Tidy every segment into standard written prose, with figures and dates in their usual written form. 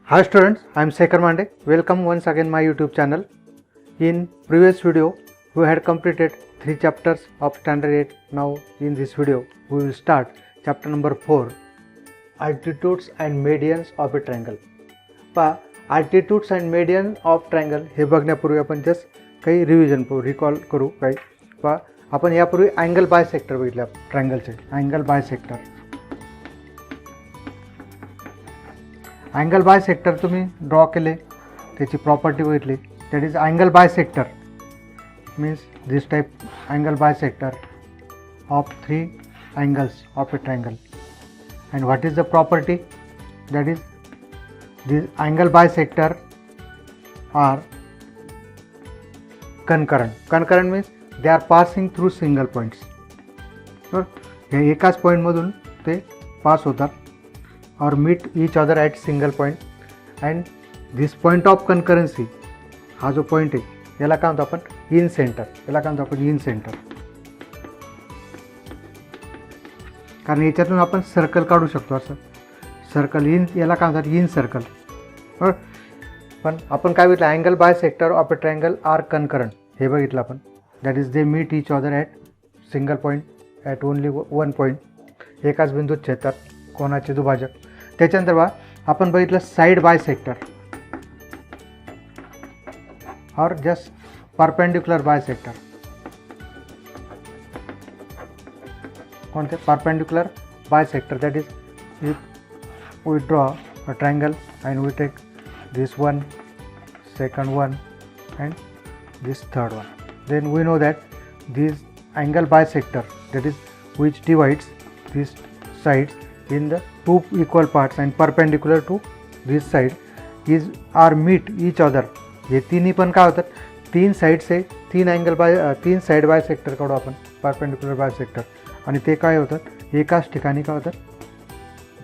Hi students, I am Sekhar Mande. Welcome once again my YouTube channel. In previous video, we had completed 3 chapters of standard 8. Now in this video, we will start chapter number 4, altitudes and medians of a triangle. पहा altitudes and median of triangle हे बघण्यापूर्वी आपण just काही revision recall करू काही. पहा आपण यापूर्वी अँगल बायसेक्टर बघितले ट्रायंगलचे. अँगल बायसेक्टर तुम्ही ड्रॉ केले, त्याची प्रॉपर्टी बघितली. That is angle bisector means this type angle bisector of 3 angles of a triangle. And what is the property? That is, these angle bisector are concurrent. Concurrent means they are passing through single points. हे एकाच point मधून ते pass होतात और meet each other at single point. And this point of concurrency, हा जो point आहे याला काय म्हणतो आपण इन सेंटर. इन सेंटर कारण याच्यातून आपण सर्कल काढू शकतो. असं सर्कल इन याला काय म्हणतात इन सर्कल. पण आपण काय बघितलं angle bisector of a triangle are concurrent हे बघितलं आपण. That is they meet each other at single point at only one point. एकाच बिंदूत छेदतात कोणाचे दुभाजक. त्याच्यानंतर बघा आपण बघितलं साईड बायसेक्टर और जस्ट परपेंडिकुलर बायसेक्टर. कोणते perpendicular bisector. That is if we draw a triangle and we take this one, second one and this third one, then we know that this angle bisector, that is which divides these sides in the 2 equal parts and perpendicular to this side is are meet each other. हे तिन्ही पण काय होतात 3 sides आहे, 3 side bisector काढू आपण perpendicular bisector आणि ते काय होतात एकाच ठिकाणी काय होतात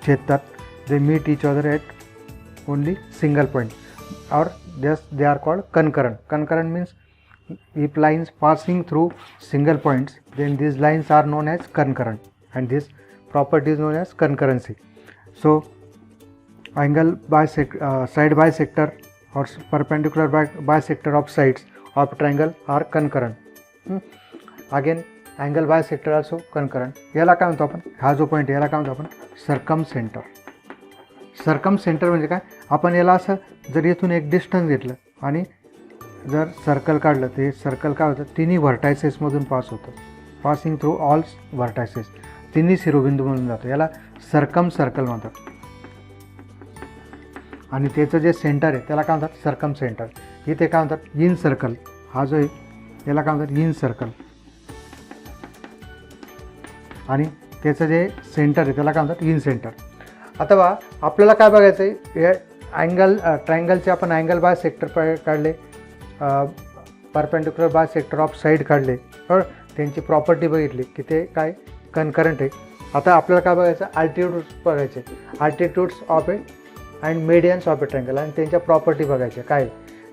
छेदतात. They meet each other at only single point or just they are called concurrent. Concurrent means if lines passing through single points, then these lines are known as concurrent and this property is known as concurrency. So side bisector or perpendicular bisector of sides of triangle are concurrent. Again angle bisector also concurrent. याला काय म्हणतो आपण हा जो point याला काय म्हणतो आपण सर्कमसेंटर. सर्कमसेंटर म्हणजे काय आपण याला असं जर इथून एक डिस्टन्स घेतलं आणि जर सर्कल काढलं ते सर्कल काय होतं तिन्ही व्हर्टायसेसमधून पास होतं. पासिंग थ्रू ऑल व्हर्टायसेस, तिन्ही शिरोबिंदूमधून जातो. याला सर्कम सर्कल म्हणतात. आणि त्याचं जे सेंटर आहे त्याला काय म्हणतात सर्कम सेंटर. इथे काय म्हणतात इन सर्कल. हा जो आहे याला काय म्हणतात इन सर्कल आणि त्याचं जे सेंटर आहे त्याला काय म्हणतात इन सेंटर. आता बा आपल्याला काय बघायचं आहे हे ट्रायंगलचे आपण अँगल बायसेक्टर काढले, परपेंडिकुलर बायसेक्टर ऑफ साईड काढले और त्यांची प्रॉपर्टी बघितली की ते काय कन्करंट आहे. आता आपल्याला काय बघायचं अल्टिट्यूड्स बघायचे. Altitudes of a and medians of a triangle आणि त्यांच्या प्रॉपर्टी बघायच्या काय.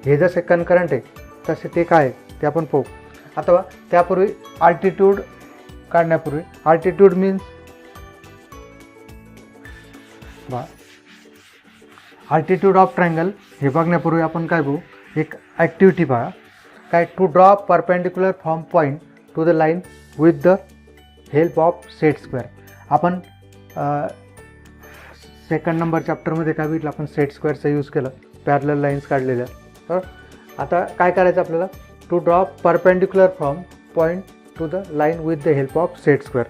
हे जसे कन्करंट आहे तसे ते काय आहे ते आपण पाहू. आता बा त्यापूर्वी अल्टिट्यूड काढण्यापूर्वी altitude means altitude of triangle हे बघण्यापूर्वी आपण काय बघू एक ॲक्टिव्हिटी पहा काय. To draw perpendicular from point to the line with the help of set square. आपण सेकंड नंबर चॅप्टरमध्ये काय बघितलं आपण सेट स्क्वेअरचा यूज केला, पॅरलल लाईन्स काढलेल्या. तर आता काय करायचं आपल्याला to draw perpendicular from point to the line with the help of set square.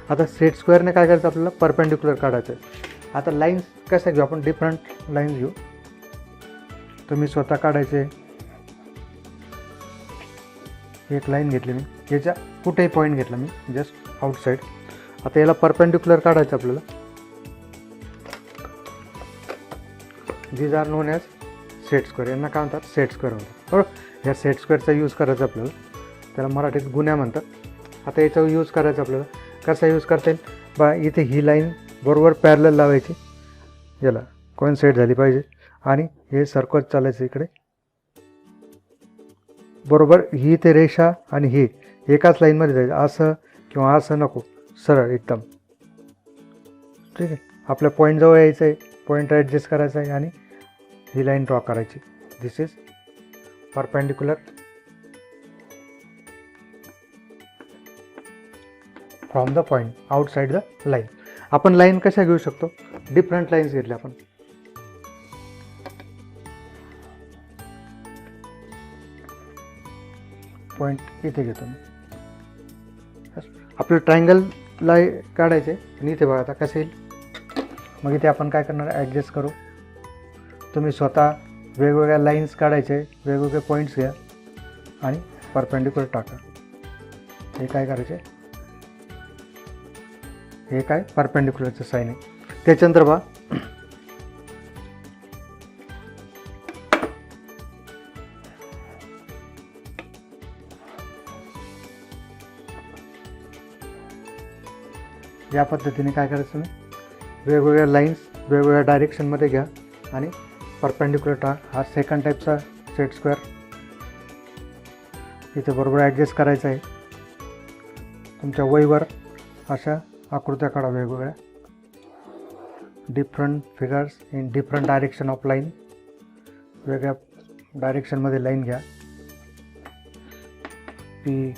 आता सेट स्क्वेअरने काय करायचं आपल्याला परपेंडिकुलर काढायचं आहे. आता लाईन्स कशा घेऊ आपण डिफरंट लाईन्स घेऊ. तुम्ही स्वतः काढायचे. एक लाईन घेतली मी, याच्या कुठेही पॉईंट घेतला मी जस्ट आउटसाईड. आता याला परपेंडिकुलर काढायचं आपल्याला. These are known as set square. यांना काय म्हणतात सेट स्क्वेअर म्हणतात. बरोबर ह्या सेट स्क्वेअरचा यूज करायचा आपल्याला. त्याला मराठीत गुन्ह्या म्हणतात. आता याचा यूज करायचा आपल्याला. कसा यूज करता येईल बा इथे ही लाईन बरोबर पॅरलल लावायची, याला कोइन्साइड झाली पाहिजे आणि हे सर्कल चालायचं इकडे बरोबर. ही ते रेषा आणि हे एकाच लाईनमध्ये जायचं. असं किंवा असं नको, सरळ एकदम. ठीक आहे. आपल्या पॉईंटजवळ यायचं आहे, पॉईंट ॲडजस्ट करायचा आहे आणि ही लाईन ड्रॉ करायची. This is perpendicular from the point outside the line. आपण लाईन कशा घेऊ शकतो, डिफरंट लाईन्स घेतल्या आपण. पॉईंट इथे घेतो मी. आपलं ट्रायंगलला काढायचे आणि इथे बघा आता कसं येईल. मग इथे आपण काय करणार, ॲडजस्ट करू. तुम्ही स्वतः वेगवेगळ्या लाईन्स काढायचे, वेगवेगळे पॉईंट्स घ्या आणि परपेंडिक्युलर टाका. हे काय करायचे, हे काय परपेंडिक्युलरचं साईन आहे. त्याच्यानंतर बघा या पद्धतीने काय करायचं, तुम्ही वेगवेगळ्या लाईन्स वेगवेगळ्या डायरेक्शनमध्ये घ्या आणि परपेंडिक्युलर टाक. हा सेकंड टाईपचा सेट स्क्वेअर इथे बरोबर ॲडजस्ट करायचा आहे. तुमच्या वहीवर अशा आकृत्या काढा वेगवेगळ्या, different figures in different direction of line. वेगळ्या डायरेक्शनमध्ये लाईन घ्या. P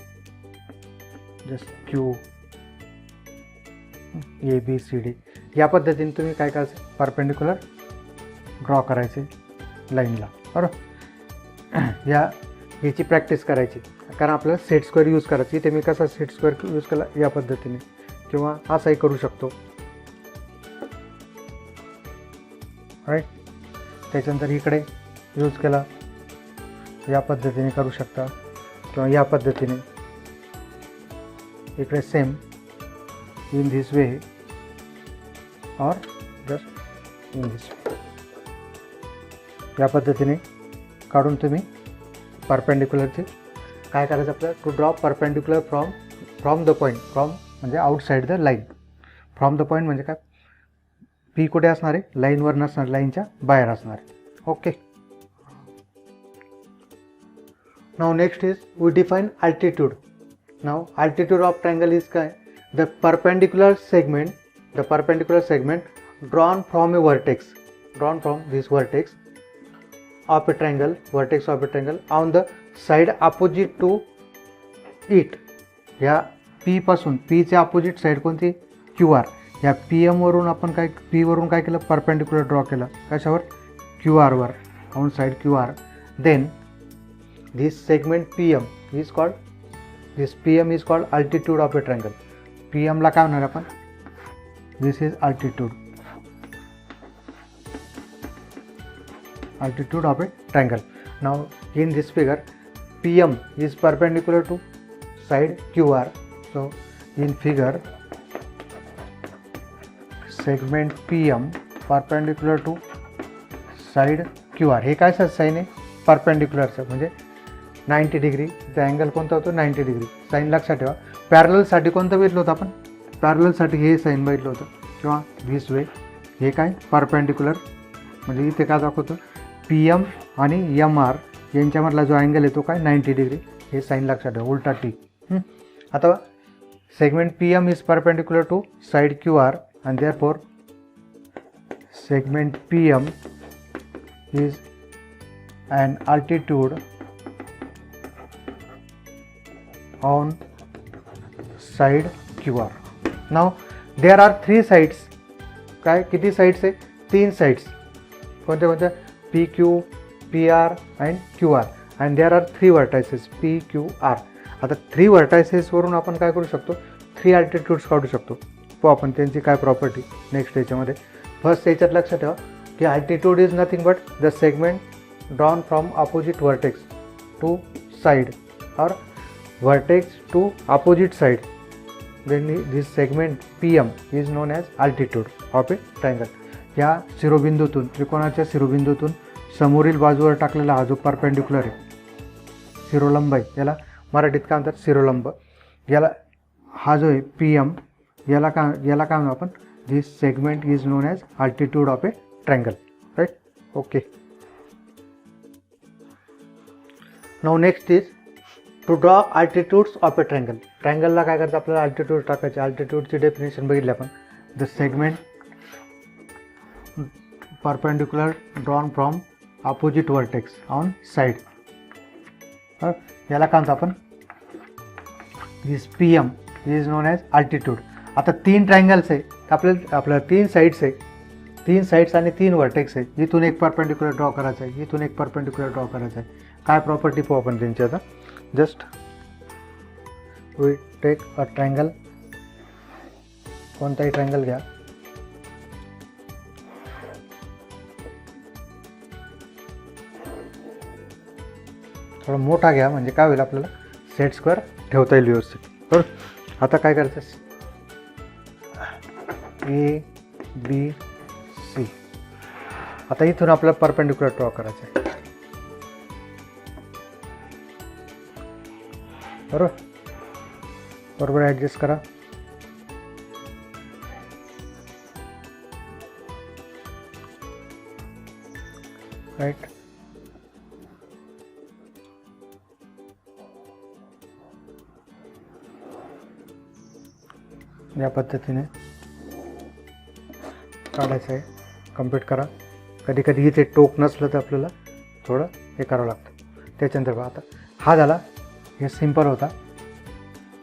just Q A B C D या पद्धतीने तुम्ही काय करायचं, परपेंडिक्युलर ड्रॉ करायचे लाईनला. बरोबर, याची प्रॅक्टिस करायची, कारण आपल्याला सेट स्क्वेअर यूज करायची. इथे मी कसा सेट स्क्वेअर यूज केला या पद्धतीने, किंवा असाही करू शकतो. राईट, त्याच्यानंतर इकडे यूज केला या पद्धतीने करू शकता, किंवा या पद्धतीने इकडे same in this way or just in this way. या पद्धतीने काढून तुम्ही परपेंडिक्युलरचे काय करायचं आपल्याला, to draw perpendicular from the point. From म्हणजे outside the line. From the point म्हणजे काय, पी कुठे असणार आहे, लाईनवर नसणार, लाईनच्या बाहेर असणार आहे. ओके. नाव next is we define altitude. नाव अल्टिट्यूड ऑफ ट्रायंगल इज काय, the perpendicular segment drawn from a vertex, drawn from this vertex of a triangle, vertex of a triangle on the side opposite to it. या P पासून, P चे opposite side कोणती, QR. या PM वरून आपण काय, P वरून काय केलं, परपेंडिक्युलर ड्रॉ केलं. कशावर, QR वर, on side QR. Then this segment PM is called, this PM is called altitude of a triangle. PM ला काय होणार आपण, this is altitude, altitude of a triangle. Now in this figure PM is perpendicular to side QR. So in figure segment PM perpendicular to side QR. हे काय sine आहे, परपेंडिक्युलरचं म्हणजे 90 degree. त्या angle कोणता होतो, 90 डिग्री. साईन लक्षात ठेवा. पॅरललसाठी कोणतं बघितलं होतं आपण, पॅरललसाठी हे साईन बघितलं होतं, किंवा धिस वे. हे काय परपेंडिक्युलर म्हणजे इथे काय दाखवतं, PM आणि MR यांच्यामधला जो अँगल आहे तो काय 90 डिग्री. हे साईन लक्षात ठेवा, उलटा टी. आता segment PM is perpendicular to side QR and therefore segment PM is an altitude on side QR. Now there are 3 sides. काय किती साइड्स आहे, 3 साइड्स. कोणत्या कोणत्या, PQ, PR and QR. and there are 3 vertices PQR. आता 3 vertices वरून आपण काय करू शकतो, 3 altitudes काढू शकतो. पाहू आपण त्यांची काय प्रॉपर्टी नेक्स्ट याच्यामध्ये. फर्स्ट याच्यात लक्षात ठेवा की altitude is nothing but the segment drawn from opposite vertex to side or vertex to opposite side. Then this segment PM is known as altitude of a triangle. या शिरोबिंदूतून, त्रिकोणाच्या शिरोबिंदूतून समोरील बाजूवर टाकलेला हा जो परपेंडिक्युलर आहे, शिरोलंब आहे, याला मराठीत काय म्हणतात, शिरोलंब. याला हा जो आहे PM, याला काय म्हणू आपण, this segment is known as altitude of a triangle. Right, okay. Now next is to draw altitudes of a triangle. ट्रायंगलला काय करायचं, आपल्याला अल्टिट्यूड टाकायचे. अल्टिट्यूडची डेफिनेशन बघितली आपण, the segment perpendicular drawn from opposite vertex on side. याला काय म्हणतो आपण, this PM is known as altitude. आता 3 ट्रायंगल्स आहे, आपल्याला 3 साईड्स आहे, 3 साईड्स आणि 3 वर्टेक्स आहे. इथून एक परपेंडिक्युलर ड्रॉ करायचा आहे, इथून एक परपेंडिक्युलर ड्रॉ करायचा आहे. काय प्रॉपर्टी पाहू आपण त्यांची आता. Just we take a triangle, कोणताही ट्रायंगल घ्या. थोडा मोठा घ्या म्हणजे काय होईल, आपल्याला सेट स्क्वेअर ठेवता येईल व्यवस्थित. बरोबर. आता काय करायचं, ABC. आता इथून आपल्याला परपेंडिक्युलर ड्रॉ करायचं आहे. बरोबर ॲडजस्ट करा. राईट. या पद्धतीने काढायचं आहे. कम्प्लीट करा. कधी कधी इथे टोक नसलं तर आपल्याला थोडं हे करावं लागतं. त्याच्यानंतर बघा, आता हा झाला, हे सिम्पल होता.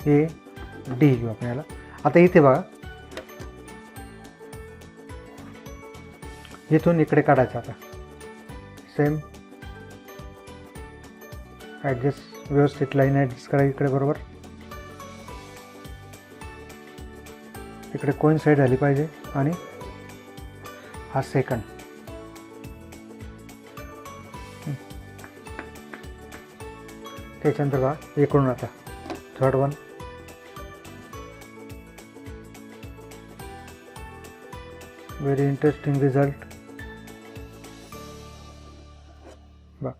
AD घेऊ आपण याला. आता इथे बघा, इथून इकडे काढायचं. आता सेम ॲडजस्ट, व्यवस्थित लाईन ॲडजस्ट करा इकडे. बरोबर. इकडे कोइन्साइड झाली पाहिजे. आणि हा सेकंड, त्याच्यानंतर बघा इकडून आता third one. Very interesting result. बघा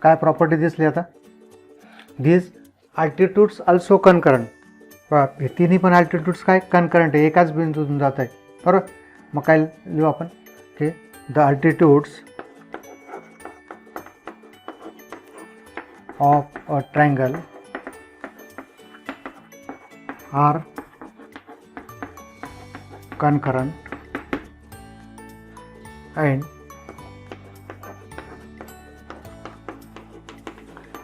काय प्रॉपर्टी दिसली आता. these altitudes also concurrent. हे तिन्ही पण अल्टिट्यूड्स काय कनकरंट आहे, एकाच बिंदूतून जात आहे. बरोबर. मग काय लिहू आपण की the altitudes of a triangle are concurrent and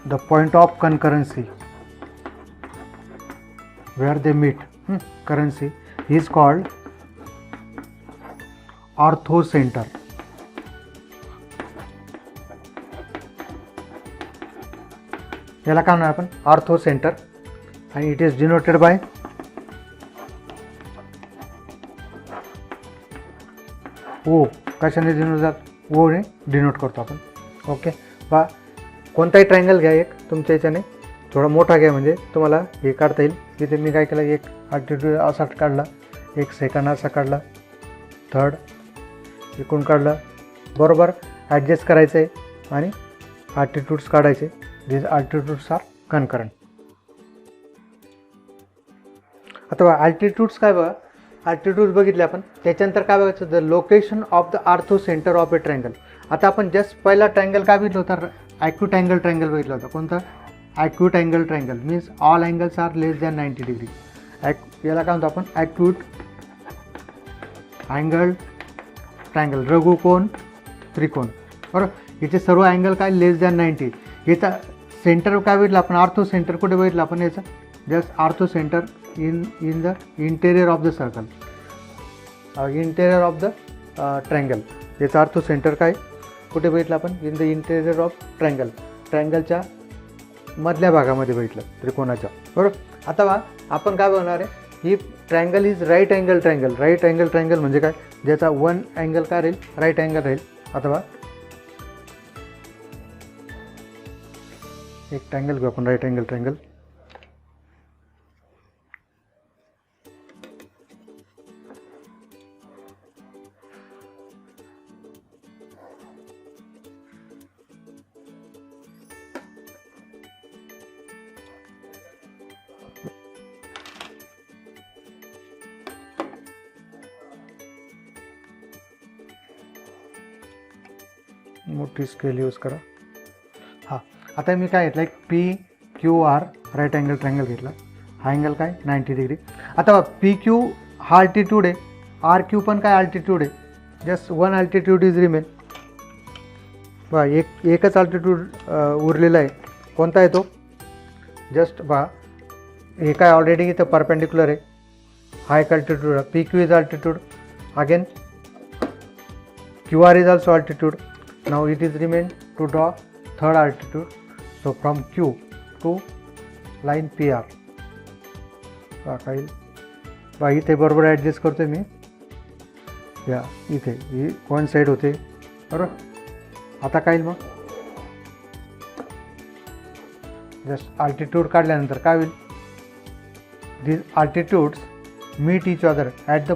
the point of concurrency where they meet currency is called orthocenter. याला काय म्हणणार आपण, ऑर्थोसेंटर. आणि इट इज डिनोटेड बाय ओ. कशाने डिनोट, ओ ने डिनोट करतो आपण. ओके. बा कोणताही ट्रायंगल घ्या, एक तुमच्या याच्याने थोडा मोठा घ्या म्हणजे तुम्हाला हे काढता येईल. तिथे मी काय केलं, एक अल्टिट्यूड असा काढला, एक सेकंड असा काढला, थर्ड इकडून काढला. बरोबर ॲडजस्ट करायचं आहे आणि अल्टिट्यूड्स काढायचे. दिस अल्टिट्यूड्स आर कनकरंट. आता बघा अल्टिट्यूड्स काय, बघा अल्टिट्यूड्स बघितले आपण. त्याच्यानंतर काय बघायचं, the location of the ortho centre of a triangle. आता आपण जस्ट पहिला ट्रायंगल काय बघितलं होतं, ॲक्यूट अँगल ट्रायंगल बघितलं होतं. कोणतं, acute angle triangle means all angles are less than 90 degree. याला काय म्हणतो आपण, ॲक्यूट अँगल ट्रायंगल, लघुकोन त्रिकोण. बरोबर. याचे सर्व अँगल काय लेस दॅन 90. याचा सेंटर काय बघितलं आपण, ऑर्थो सेंटर कुठे बघितलं आपण, याचं just orthocentre in the interior of the circle, interior of the triangle. याचा ऑर्थो सेंटर काय कुठे बघितलं आपण, in the interior of triangle, ट्रायंगलच्या मधल्या भागामध्ये बघितलं त्रिकोणाच्या. बरोबर. आता बघा आपण काय बघणार आहे, ही triangle is right angle triangle. Right angle triangle म्हणजे काय, ज्याचा वन अँगल काय राहील, राईट अँगल राहील. आता बघा एक ट्रायंगल घेऊ आपण, राईट अँगल ट्रायंगल. मोठी स्केल यूज करा. हां आता मी काय घेतलं, एक PQR राईट अँगल ट्रायंगल घेतला. हा अँगल काय 90 डिग्री. आता पी क्यू हा अल्टिट्यूड आहे, आर क्यू पण काय अल्टिट्यूड आहे. Just one altitude is remain. बा एकच अल्टिट्यूड उरलेला आहे. कोणता आहे तो? जस्ट बा हे काय ऑलरेडी इथं परपेंडिक्युलर आहे. हा एक altitude. P Q is altitude. Again Q R is also altitude. Now it is remain to draw third altitude. So from Q to line P R. काही बा इथे बरोबर ॲडजस्ट करतो मी. या इथे ही वन साईड होते बरोबर. आता काय मग जस्ट अल्टिट्यूड काढल्यानंतर काय होईल? these altitudes meet each other at the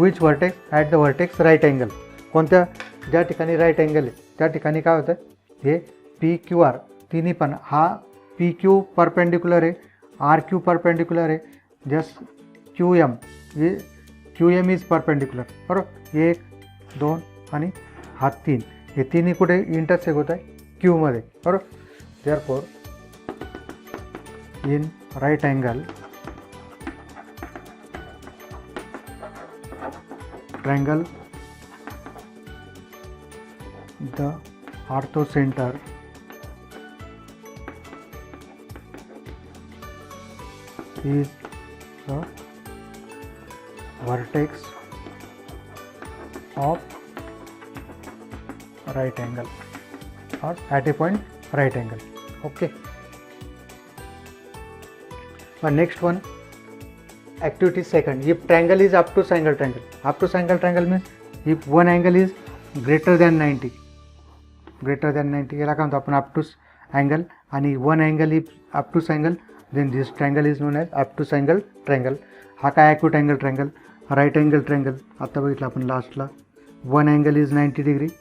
which vertex? At the vertex right angle. कोणत्या? ज्या ठिकाणी राईट अँगल आहे त्या ठिकाणी काय होतं? हे पी क्यू आर तिन्ही पण, हा पी क्यू परपेंडिक्युलर आहे, आर क्यू परपेंडिक्युलर आहे, जस्ट क्यू एम हे क्यू एम इज परपेंडिक्युलर बरोबर. 1 2 आणि हा 3 हे तिन्ही कुठे इंटरसेक्ट होत आहे? क्यूमध्ये बरोबर. Therefore in right angle triangle the orthocenter is the vertex of right angle or at a point right angle. Okay. Next one, activity second. If triangle is up to angle triangle. Up to angle triangle means if one angle is greater than 90. Greater than 90 याला काय म्हणतो आपण? up to angle. आणि one angle is up to angle, then this triangle is known as up to angle triangle. हा काय? acute angle triangle, right angle triangle. आता बघितलं आपण लास्टला. one angle is 90 degree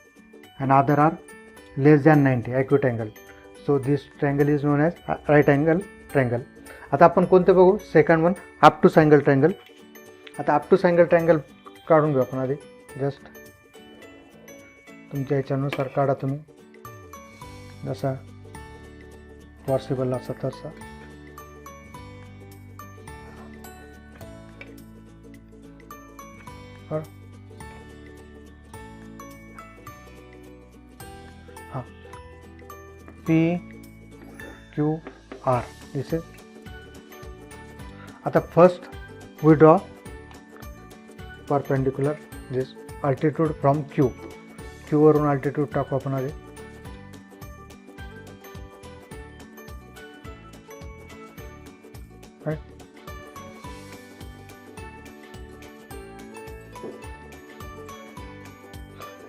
and other are less than 90 acute angle. So this triangle is known as right angle triangle. आता आपण कोणते बघू? Second one, obtuse angle triangle. आता obtuse angle triangle काढून घेऊ आपण आधी. जस्ट तुमच्या ह्याच्यानुसार काढा तुम्ही, जसा पॉसिबल असा तसा. हां, P Q R this is. आता first we draw perpendicular this altitude from Q. Q वरून अल्टिट्यूड टाकू आपण आधी.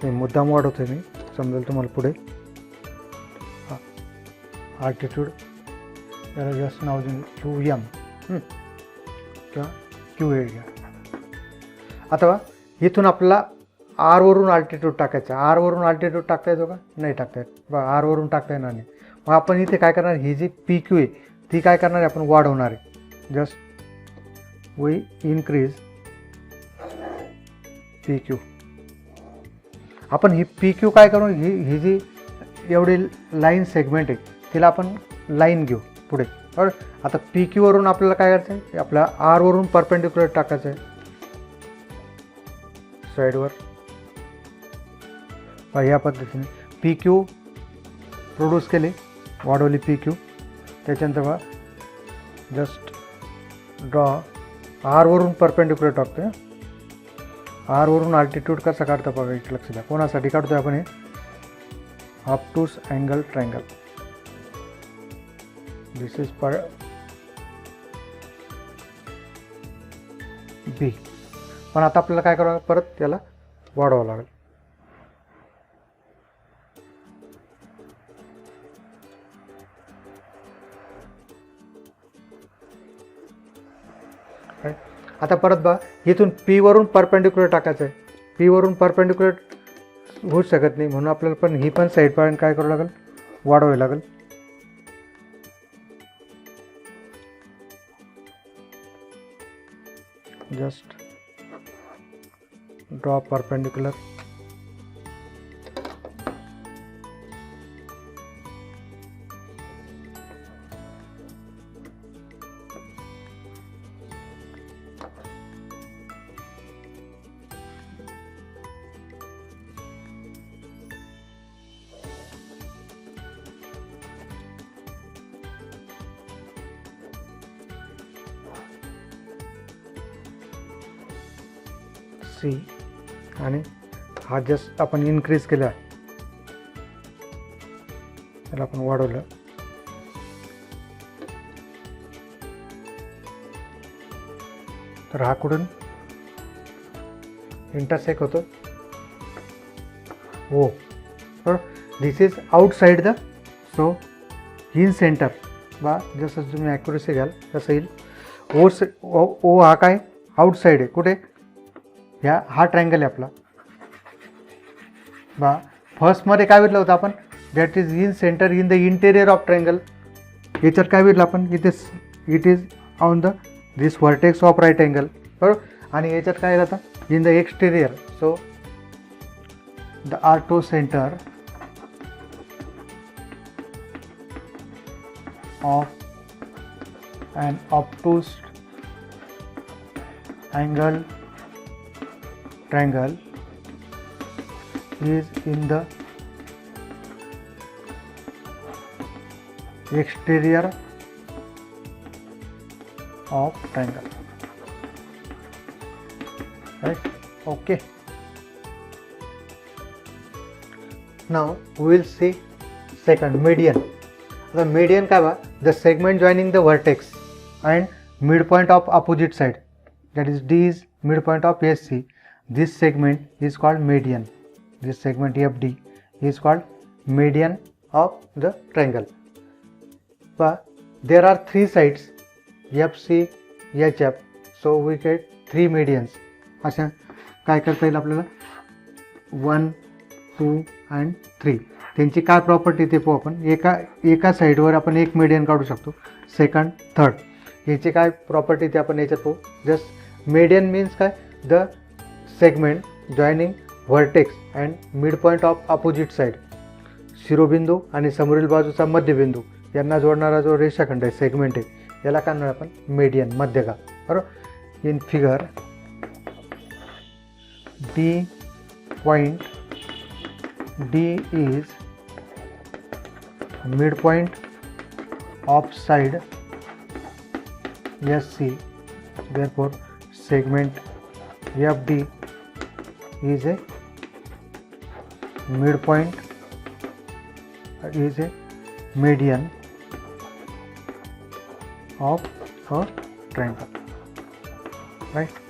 हे मुद्दाम वाढवतोय मी, समजेल तुम्हाला पुढे. हां, अल्टिट्यूड त्याला जास्त नाव देऊन क्यू एम किंवा क्यू ए घ्या. आता इथून आपल्याला आर वरून अल्टिट्यूड टाकायचं. आर वरून अल्टिट्यूड टाकता येतो का? नाही टाकता येत. बघा, आर वरून टाकता येणार नाही. मग आपण इथे काय करणार? ही जी पी क्यू आहे ती काय करणार आहे? आपण वाढवणार आहे. Just we increase P Q. आपण ही पी क्यू काय करू? ही जी एवढी लाईन सेगमेंट आहे तिला आपण लाईन घेऊ पुढे बरोबर. आता पी क्यू वरून आपल्याला काय करायचं आहे? आपल्या आर वरून परपेंडिक्युलर टाकायचं आहे साईडवर. ह्या पद्धतीने पी क्यू प्रोड्यूस केली, वाढवली पी क्यू. त्याच्यानंतर बघा जस्ट ड्रॉ आर वरून परपेंडिक्युलर टाकतो आहे. आर वरून अल्टिट्यूड कसा काढता बघा, एक लक्ष द्या. कोणासाठी काढतोय आपण? हे obtuse angle triangle. This is per B. पण आता आपल्याला काय करावं? परत त्याला वाढवावं लागेल. आता परत बघा, इथून पी वरून परपेंडिक्युलर टाकायचं आहे. पी वरून परपेंडिक्युलर होऊ शकत नाही, म्हणून आपल्याला पण ही पण साईड पर्यंत काय करावं लागेल? वाढवावी लागेल. Just draw perpendicular. सी आणि हा जस्ट आपण इन्क्रीज केला, त्याला आपण वाढवलं, तर हा कुठून इंटरसेक्ट होतो ओ. तर this is outside the, so incentre बा जसं तुम्ही ॲक्युरेसी घ्याल तसं येईल. ओ हा काय आउटसाइड आहे, कुठे हा ट्रायंगल आहे आपला बा. फर्स्टमध्ये काय बघितलं होतं आपण, that is in centre in the interior of triangle. याच्यात काय बघितलं आपण, it is on the this vertex of right angle, बरोबर. आणि याच्यात काय राहतं, in the exterior, so the orthocentre of an obtuse angle triangle is in the exterior of triangle, right? Okay, now we will see second, median. The median काय बा, the segment joining the vertex and midpoint of opposite side, that is D is midpoint of SC. This segment is called median. This segment FD is called median of the triangle. But there are three sides FC, HF, so we get three medians. अशा काय करता येईल आपल्याला, 1, 2 and 3. त्यांची काय property ते पाहू आपण. एका साईडवर आपण एक मीडियन काढू शकतो, सेकंड, थर्ड. याची काय प्रॉपर्टी ते आपण याच्यात पाहू. जस्ट मीडियन मीन्स काय, the segment joining vertex and midpoint of opposite side. शिरोबिंदू आणि समोरील बाजूचा मध्यबिंदू यांना जोडणारा जो रेषाखंड आहे, सेगमेंट आहे, याला काय म्हणणार आपण, मीडियन, मध्यगा, बरोबर. In figure D point, D is midpoint of side SC, therefore segment FD is a midpoint, is a median of a triangle, right?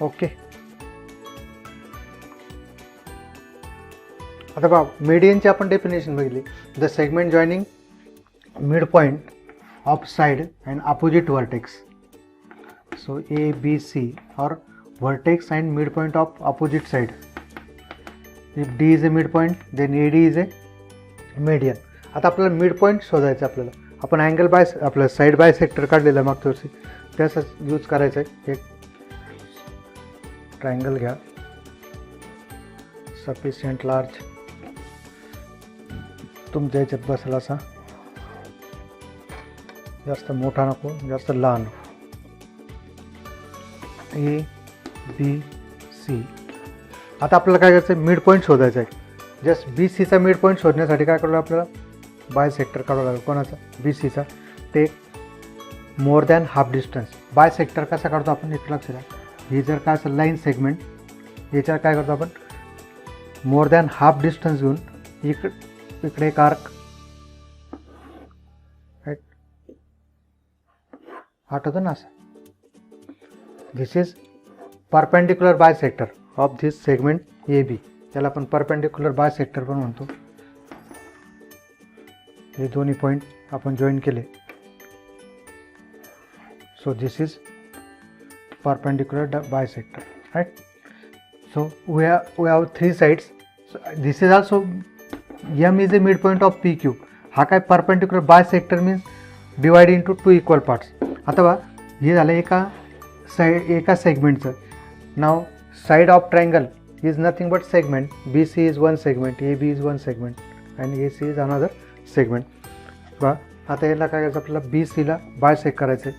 Okay. आता बघा, मीडियनची आपण डेफिनेशन बघितली, the segment joining midpoint of side and opposite vertex. So A B C or vertex and midpoint of opposite side. If D is a midpoint, then A D is a median. आता आपल्याला midpoint शोधायचं आहे. आपल्याला आपण angle by, आपलं side bisector मागच्या वर्षी, त्याचाच यूज करायचं आहे. एक ट्रायंगल घ्या, सफिशियंट लार्ज, तुमच्या याच्यात बसला असा, जास्त मोठा नको, जास्त लहान. A B C. आता आपल्याला काय करायचं आहे, मिड पॉईंट शोधायचा आहे. जस्ट बी सीचा मिड पॉईंट शोधण्यासाठी काय करावं, आपल्याला बाय सेक्टर काढावं लागेल. कोणाचा, बी सीचा. Take more than half distance. Bisector कसा काढतो आपण, एक लक्ष द्या. ही जर काय असेल लाईन सेगमेंट, याच्यावर काय करतो आपण, मोर दॅन हाफ डिस्टन्स घेऊन इकडे एक आर्क, राईट, आठवतं ना असं. This is perpendicular bisector of this segment A B. त्याला आपण परपेंडिक्युलर बाय सेक्टर पण म्हणतो. हे दोन्ही पॉईंट आपण जॉईन केले, so this is perpendicular bisector, right. So we have three sides. So this is also, M is a midpoint of PQ. हा काय perpendicular bisector means divide into two equal parts. आता बघा, हे झालं एका सेगमेंटचं. नाव side of triangle is nothing but segment. BC is one segment, AB is one segment and AC is another segment. बघा, आता याला काय करायचं, आपल्याला BCला बायसेक्ट करायचं.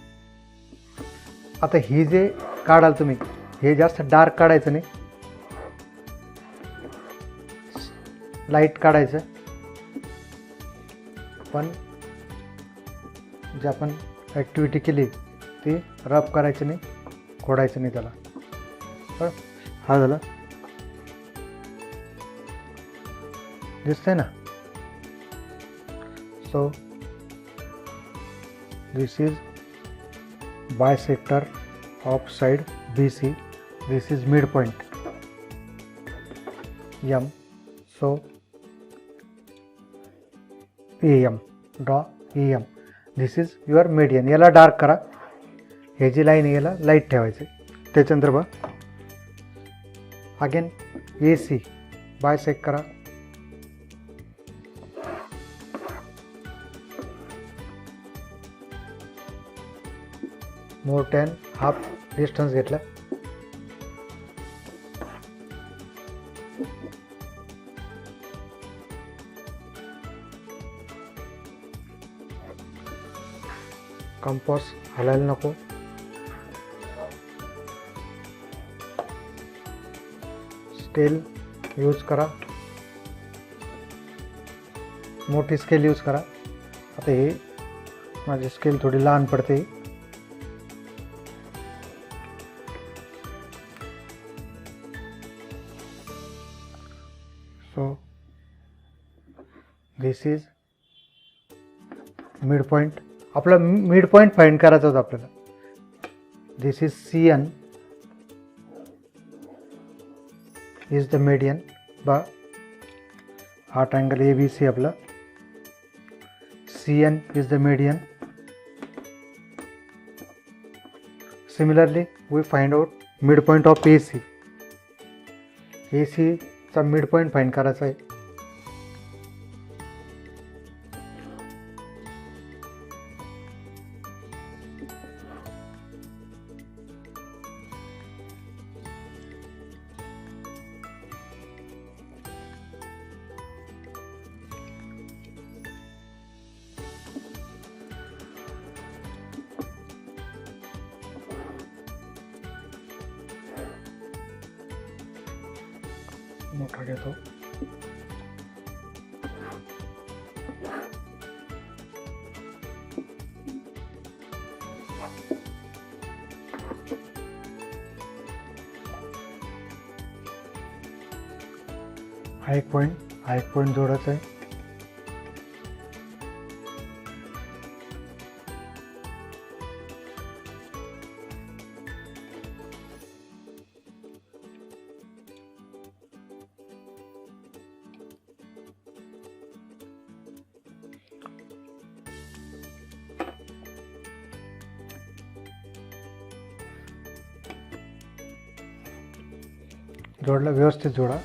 आता ही जे काढाल तुम्ही, हे जास्त डार्क काढायचं नाही, लाईट काढायचं. पण जे आपण ॲक्टिव्हिटी केली ती रब करायचं नाही, खोडायचं नाही त्याला. हा झाला, दिसतंय ना. So this is bisector of side BC. This is mid point M. So AM, draw AM. This is your median. याला डार्क करा, हे जी लाईन आहे याला लाईट ठेवायचे. त्याच्यानंतर बघ अगेन AC बायसेक्ट करा. मोर दॅन हाफ डिस्टन्स घेतला. कंपास हलायला नको. स्केल यूज करा, मोठी स्केल यूज करा. आता हे माझी स्केल थोडी लहान पडते. So this is midpoint. आपला मिड पॉइंट फाइंड करायचा होता आपल्याला. दिस इज CN इज द मीडियन. बा हा ट्रायंगल ABC आपला. CN is the median. Similarly, we find out midpoint of AC. AC चा midpoint find करायचा आहे. मोठा घेतो. हा एक पॉइंट जोडायचा आहे. जोडला, व्यवस्थित जोडा.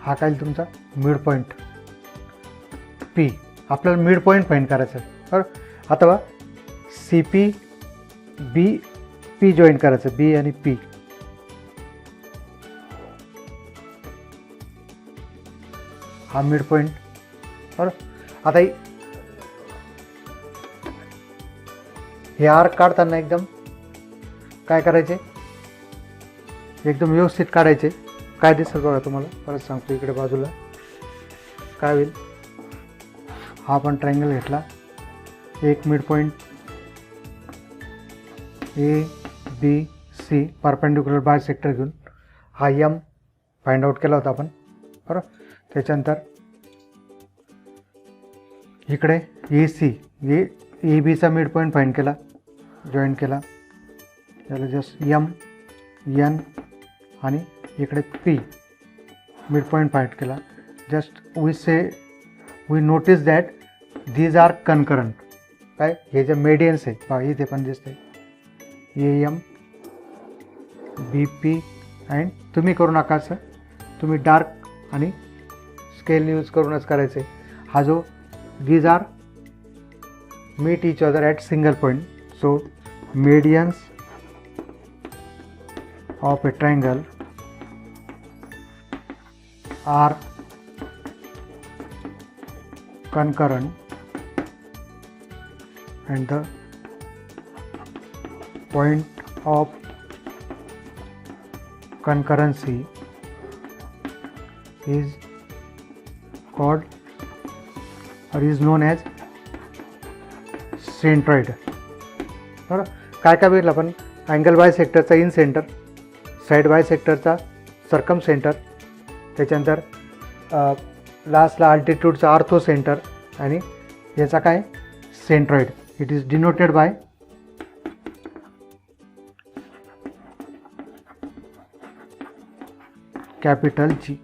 हा काय तुमचा मिड पॉइंट P. आपल्याला मिड पॉइंट फाइंड करायचं आहे. बरं, आता बघा CP P जॉईन करायचं. B आणि P. हा मिड पॉइंट. बरं, आता हे आर्क काढताना एकदम काय करायचे, एकदम व्यवस्थित काढायचे. काय दिसेल बघा तुम्हाला, परत सांगतो. इकडे बाजूला काय होईल, हा आपण ट्रायंगल घेतला. एक mid point ABC perpendicular bisector घेऊन हा M फाइंड आउट केला होता आपण. बरं, त्याच्यानंतर इकडे AC ABचा मिड पॉइंट फाइंड केला, जॉईन केला. त्याला जस्ट M N आणि इकडे P मिड पॉइंट फाइंड केला. Just we notice that these are concurrent. काय हे जे मेडियन्स आहे पहा, इथे पण दिसते AM BP. अँड तुम्ही करू नका असं, तुम्ही डार्क आणि स्केल यूज करूनच करायचे. हा जो these are meet each other at single point. So medians of a triangle are concurrent and the point of concurrency is called or is known as centroid. बरं, काय काय बघितलं आपण, अँगल बाय सेक्टरचा इन सेंटर, साईड बायसेक्टरचा circumcentre, त्याच्यानंतर लास्टला अल्टिट्यूडचा आर्थो सेंटर आणि याचा काय centroid. It is denoted by capital G.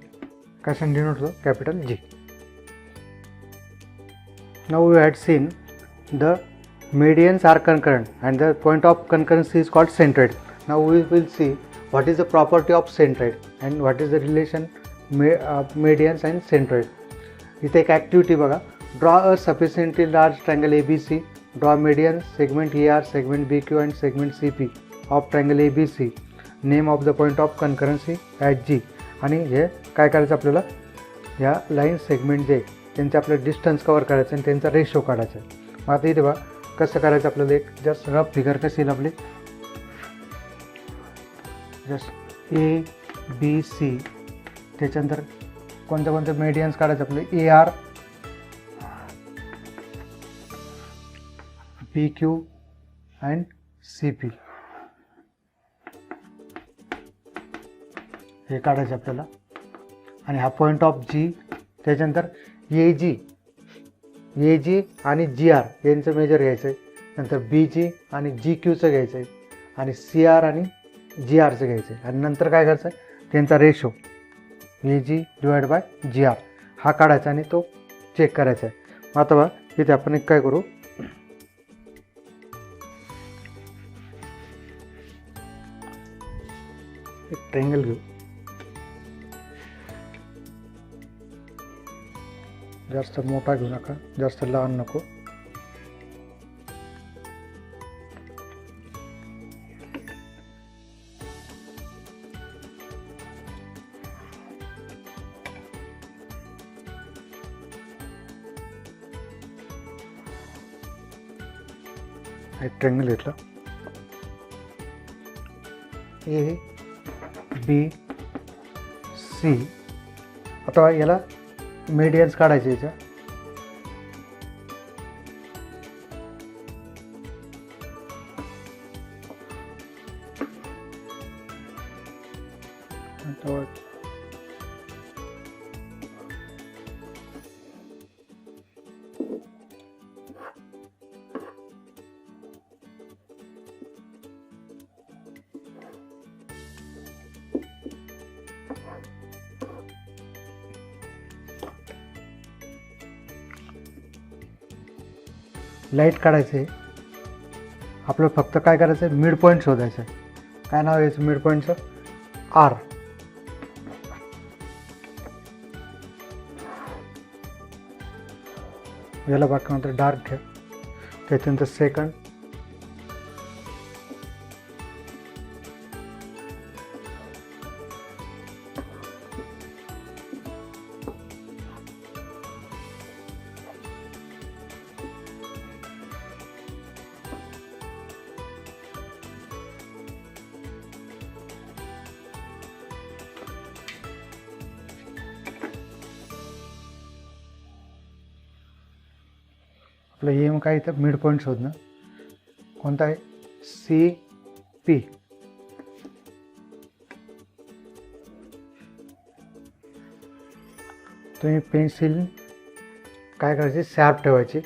कशाने डिनोट होतो? Capital G. Now we had seen the medians are concurrent and the point of concurrence is called centroid. Now we will see what is the property of centroid and what is the relation medians and centroid. इथे एक activity बघा. Draw a sufficiently large triangle ABC. Draw median segment ER, segment BQ and segment CP of triangle ABC. Name of the point of concurrency at G. आणि हे काय करायचं आपल्याला, या line segment जे त्यांचे आपलं डिस्टन्स कवर करायचं आणि त्यांचा रेशो काढायचा आहे. मग आता इथे बघा कसं करायचं आपल्याला. एक जस्ट रफ फिगर कशी येईल आपली, जस्ट ABC, त्याच्यानंतर कोणते मेडियन्स काढायचे आपले, AR, BQ अँड CP हे काढायचं आपल्याला. आणि हा पॉईंट ऑफ G, त्याच्यानंतर AG आणि GR यांचं मेजर घ्यायचं आहे. नंतर BG आणि GQचं घ्यायचं आहे आणि CR आणि GRचं घ्यायचं आहे. आणि नंतर काय करायचं आहे, त्यांचा ratio AG divide by GR हा काढायचा आणि तो चेक करायचा आहे. मग आता बघा इथे आपण एक काय करू, एक ट्रायंगल घेऊ. जास्त मोठा घेऊ नका, जास्त लहान नको. एक ट्रायंगल घेतला. ABC. आता याला मेडियन्स काढायचे याच्या. लाईट काढायचं आहे आपलं. फक्त काय करायचं आहे, मिड पॉईंट शोधायचं आहे. काय नाव आहे याचं मिड पॉईंटचं, R. याला बाकी डार्क घ्या. त्याच्यानंतर सेकंड, आपलं एम काय इथं मिड पॉईंट शोधणं. कोणता आहे, CP. तुम्ही पेन्सिल काय करायची, शार्प ठेवायची.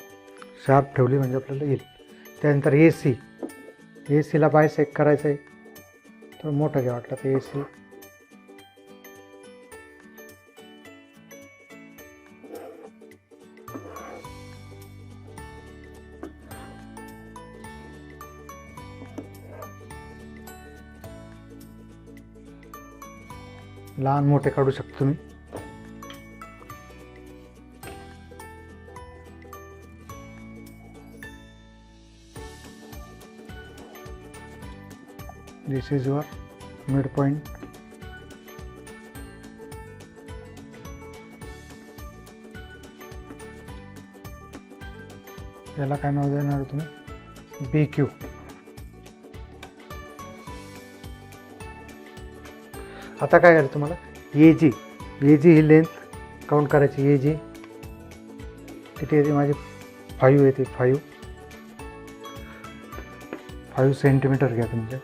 शार्प ठेवली म्हणजे आपल्याला येईल. त्यानंतर AC ला बायसेक्ट करायचं आहे. तर मोठं घ्या वाटलं तर AC. लहान मोठे काढू शकतो तुम्ही. दिस इज युअर मिड पॉइंट. याला काय नाव देणार तुम्ही, BQ. आता काय करायचं तुम्हाला, AG ही लेंथ काउंट करायची. AG किती येते माझी, 5 येते. 5 सेंटीमीटर घ्या तुमच्या.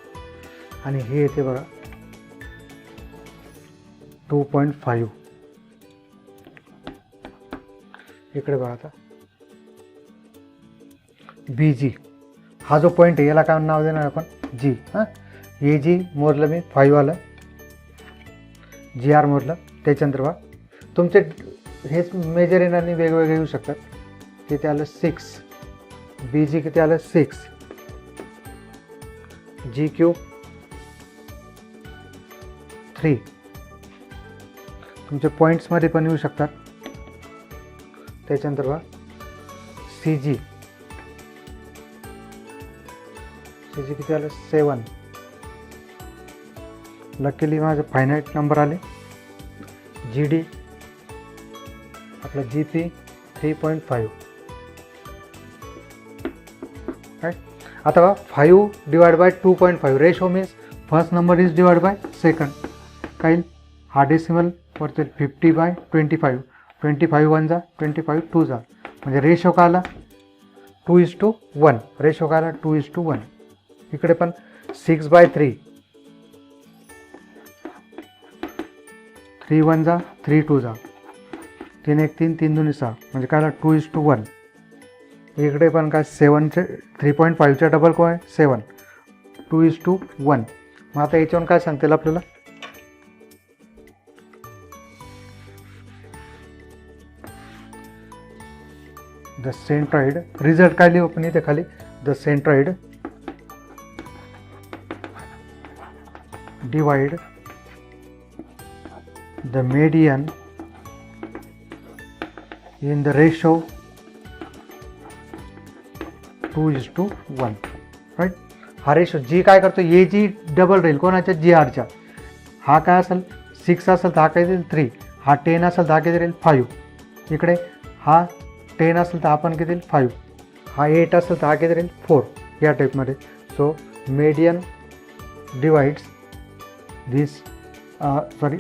आणि हे येते बघा 2.5. इकडे बघा आता बी जी हा जो पॉईंट आहे याला काय नाव देणार आपण, जी. हां, ए जी मोजलं मी 5 आलं, जी आर मोजलं. त्याच्यानंतर बघा तुमचे हेच मेजर येणार नाही, वेगवेगळे येऊ शकतात. किती आलं 6, बी जी किती आलं 6, जी क्यू 3. तुमचे पॉईंट्समध्ये पण येऊ शकतात. त्याच्यानंतर बघा सी जी किती आलं 7. लकीली माझं फायनाईट नंबर आले. जी डी आपलं जी पी 3.5. राईट. आता बघा 5 divide by 2.5 ratio means first number is divide by second. काही हा डेसिमल वरती 50/25. 25 1 जा, 25 2 जा, म्हणजे रेशो का आला 2:1. रेशो का आला 2:1. इकडे पण 6/3. 3 1 जा, 3 2 जा, 3 1 3, 3 2 6, म्हणजे काय आला 2:1. इकडे पण काय 7चे 3.5च्या डबल को आहे 7, 2:1. मग आता याच्यावरून काय सांगता येईल आपल्याला, द सेंट्रॉइड रिझल्ट काय लिहू आपण इथे खाली, the centroid divide the median in the ratio 2:1. Right. हा रेशो जी काय करतो, ए जी डबल राहील कोणाच्या, जी आरच्या. हा काय असेल 6 असेल तर हा काय देईल 3, हा 10 असेल तर हा किती राहील 5. इकडे हा 10 असेल तर आपण किती देईल 5, हा 8 असेल तर हा किती राहील 4. या टाईपमध्ये. So median divides this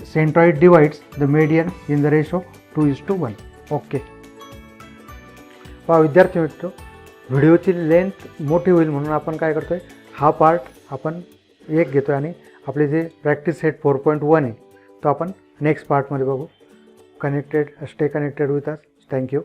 centroid divides the median in the ratio 2:1. Okay. पहा विद्यार्थी मित्र, व्हिडिओची लेंथ मोठी होईल म्हणून आपण काय करतोय, हा पार्ट आपण एक घेतोय आणि आपले जे प्रॅक्टिस सेट 4.1 आहे तो आपण नेक्स्ट पार्टमध्ये बघू. Stay connected with us. Thank you.